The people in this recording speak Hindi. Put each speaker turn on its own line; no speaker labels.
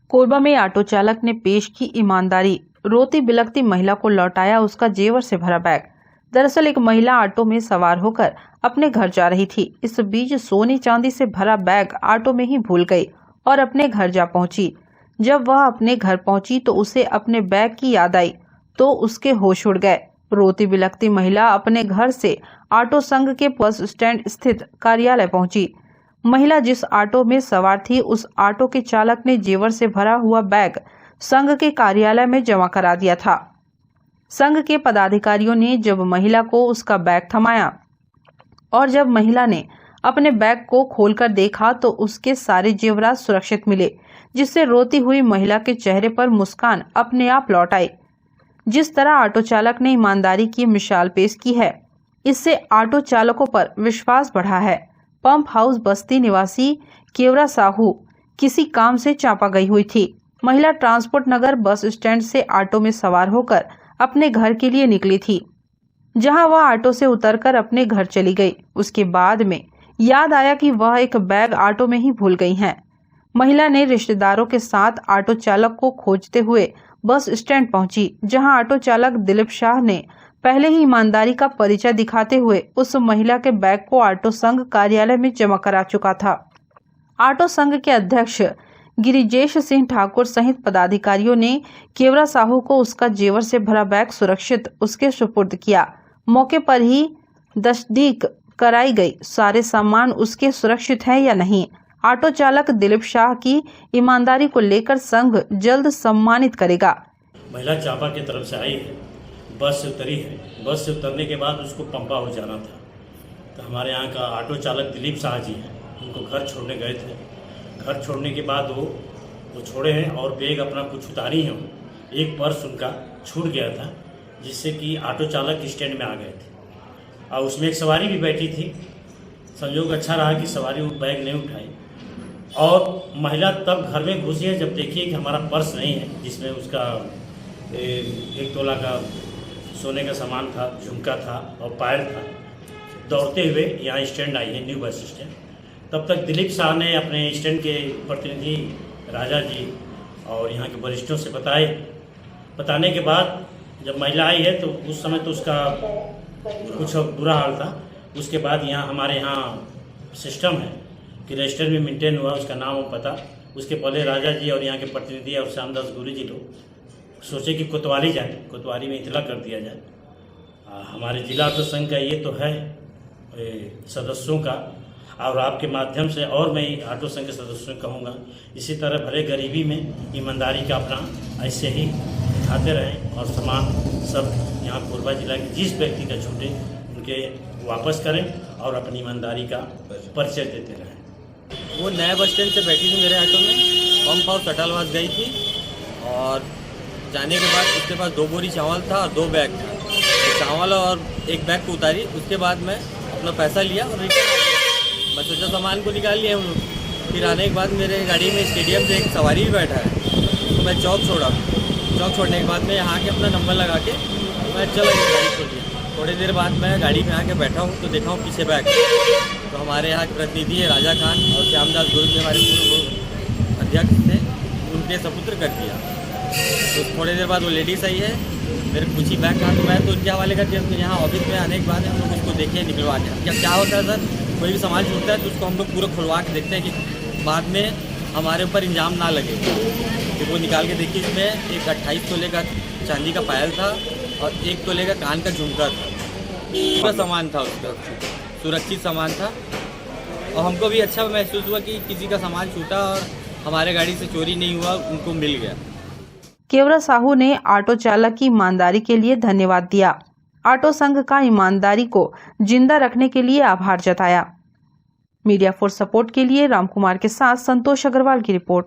कोरबा में ऑटो चालक ने पेश की ईमानदारी, रोती बिलखती महिला को लौटाया उसका जेवर से भरा बैग। दरअसल एक महिला ऑटो में सवार होकर अपने घर जा रही थी। इस बीच सोने चांदी से भरा बैग ऑटो में ही भूल गई और अपने घर जा पहुंची। जब वह अपने घर पहुंची तो उसे अपने बैग की याद आई तो उसके होश उड़ गए। रोती बिलखती महिला अपने घर से ऑटो संघ के बस स्टैंड स्थित कार्यालय पहुंची। महिला जिस ऑटो में सवार थी उस ऑटो के चालक ने जेवर से भरा हुआ बैग संघ के कार्यालय में जमा करा दिया था। संघ के पदाधिकारियों ने जब महिला को उसका बैग थमाया और जब महिला ने अपने बैग को खोलकर देखा तो उसके सारे जेवरात सुरक्षित मिले, जिससे रोती हुई महिला के चेहरे पर मुस्कान अपने आप लौट आई। जिस तरह ऑटो चालक ने ईमानदारी की मिसाल पेश की है, इससे ऑटो चालकों पर विश्वास बढ़ा है। पंप हाउस बस्ती निवासी केवरा साहू किसी काम से चांपा गई हुई थी। महिला ट्रांसपोर्ट नगर बस स्टैंड से ऑटो में सवार होकर अपने घर के लिए निकली थी, जहां वह ऑटो से उतरकर अपने घर चली गई। उसके बाद में याद आया कि वह एक बैग ऑटो में ही भूल गई हैं। महिला ने रिश्तेदारों के साथ ऑटो चालक को खोजते हुए बस स्टैंड पहुंची, जहां ऑटो चालक दिलीप शाह ने पहले ही ईमानदारी का परिचय दिखाते हुए उस महिला के बैग को ऑटो संघ कार्यालय में जमा करा चुका था। ऑटो संघ के अध्यक्ष गिरिजेश सिंह ठाकुर सहित पदाधिकारियों ने केवरा साहू को उसका जेवर से भरा बैग सुरक्षित उसके सुपुर्द किया। मौके पर ही तस्दीक कराई गई सारे सामान उसके सुरक्षित है या नहीं। ऑटो चालक दिलीप शाह की ईमानदारी को लेकर संघ जल्द सम्मानित करेगा।
महिला चांपा की तरफ से आई है, बस से उतरी है। बस से उतरने के बाद उसको पंपा हो जाना था, तो हमारे यहाँ का ऑटो चालक दिलीप शाह जी हैं, उनको घर छोड़ने गए थे। घर छोड़ने के बाद वो छोड़े हैं और बैग अपना कुछ उतारी हैं। एक पर्स उनका छूट गया था, जिससे कि ऑटो चालक स्टैंड में आ गए थे और उसमें एक सवारी भी बैठी थी। संयोग अच्छा रहा कि सवारी वो बैग नहीं उठाई और महिला तब घर में घुसी है जब देखिए कि हमारा पर्स नहीं है, जिसमें उसका 1 तोला का सोने का सामान था, झुमका था और पायल था। दौड़ते हुए यहाँ स्टैंड आई है, न्यू बस स्टैंड। तब तक दिलीप शाह ने अपने स्टैंड के प्रतिनिधि राजा जी और यहाँ के वरिष्ठों से बताने के बाद जब महिला आई है तो उस समय तो उसका कुछ बुरा हाल था। उसके बाद हमारे यहाँ सिस्टम है कि रजिस्टर में मेंटेन हुआ उसका नाम और पता। उसके पहले राजा जी और यहाँ के प्रतिनिधि और श्यामदास गुरु जी लोग सोचे कि कोतवाली जाए, कोतवाली में इतला कर दिया जाए। हमारे जिला ऑटो संघ का ये तो है सदस्यों का, और आपके माध्यम से और मैं ऑटो संघ के सदस्यों को कहूँगा इसी तरह भले गरीबी में ईमानदारी का अपना ऐसे ही दिखाते रहें और सामान सब यहाँ कोरबा जिला के जिस व्यक्ति का छूटे उनके वापस करें और अपनी ईमानदारी का परिचय देते रहें।
वो नया बस स्टैंड से बैठी थी मेरे ऑटो में, पंप हाउस अटालवास गई थी और जाने के बाद उसके पास 2 बोरी चावल था और 2 बैग था। तो चावल और एक बैग को उतारी, उसके बाद मैं अपना पैसा लिया और रिटर्न आ गया। मैं सोचा सामान को निकाल लिया हम लोग। फिर आने के बाद मेरे गाड़ी में स्टेडियम से एक सवारी भी बैठा है, तो मैं चौक छोड़ा। चौक छोड़ने के बाद मैं यहाँ के अपना नंबर लगा के मैं चला गया, गाड़ी छोड़ दिया। थोड़ी देर बाद मैं गाड़ी में आके बैठा हूँ तो देखा हूँ पीछे बैग। तो हमारे यहाँ के प्रतिनिधि है राजा खान और श्यामदास गुरु जी हमारे पूर्व अध्यक्ष थे, उनके सपुत्र कर दिया। तो थोड़ी देर बाद वो लेडीज़ आई है, मेरे पूछी बैग कहाँ, तो मैं तो उनके हवाले कर दिया। यहाँ ऑफिस में आने के बाद हम लोग उसको देखे निकलवा के क्या होता है सर, कोई भी सामान छूटता है तो उसको हम लोग पूरा खुलवा के देखते हैं कि बाद में हमारे ऊपर इंजाम ना लगे। तो वो निकाल के देखिए, इसमें एक 28 तोले का चांदी का पायल था और 1 तोले का कान का झुमका था। पूरा सामान था उसका, सुरक्षित सामान था और हमको भी अच्छा महसूस हुआ कि किसी का सामान छूटा और हमारे गाड़ी से चोरी नहीं हुआ, उनको मिल गया।
केवरा साहू ने ऑटो चालक की ईमानदारी के लिए धन्यवाद दिया। ऑटो संघ का ईमानदारी को जिंदा रखने के लिए आभार जताया। मीडिया फॉर सपोर्ट के लिए रामकुमार के साथ संतोष अग्रवाल की रिपोर्ट।